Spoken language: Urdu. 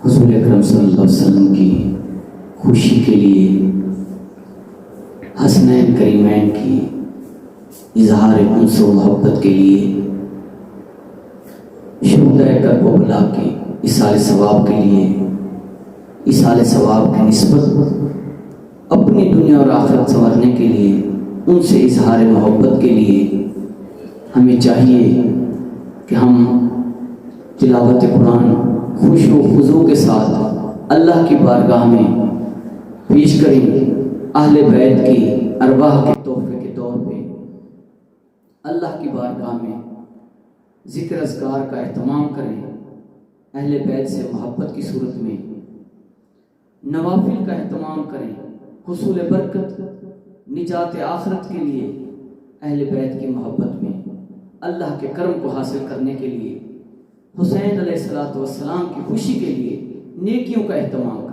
حضور اکرم صلی اللہ علیہ وسلم کی خوشی کے لیے حسنین کریمین کی اظہار انس و محبت کے لیے شہدائے کربلا کی ایصال ثواب کے لیے ایصال ثواب کی نسبت اپنی دنیا اور آخرت سنورنے کے لیے ان سے اظہار محبت کے لیے ہمیں چاہیے کہ ہم تلاوت قرآن خوش و خضوع کے ساتھ اللہ کی بارگاہ میں پیش کریں، اہل بیت کی ارواح کے تحفے کے طور پہ اللہ کی بارگاہ میں ذکر اذکار کا اہتمام کریں، اہل بیت سے محبت کی صورت میں نوافل کا اہتمام کریں، حصول برکت نجات آخرت کے لیے اہل بیت کی محبت میں اللہ کے کرم کو حاصل کرنے کے لیے حسین علیہ السلام کی خوشی کے لیے نیکیوں کا اہتمام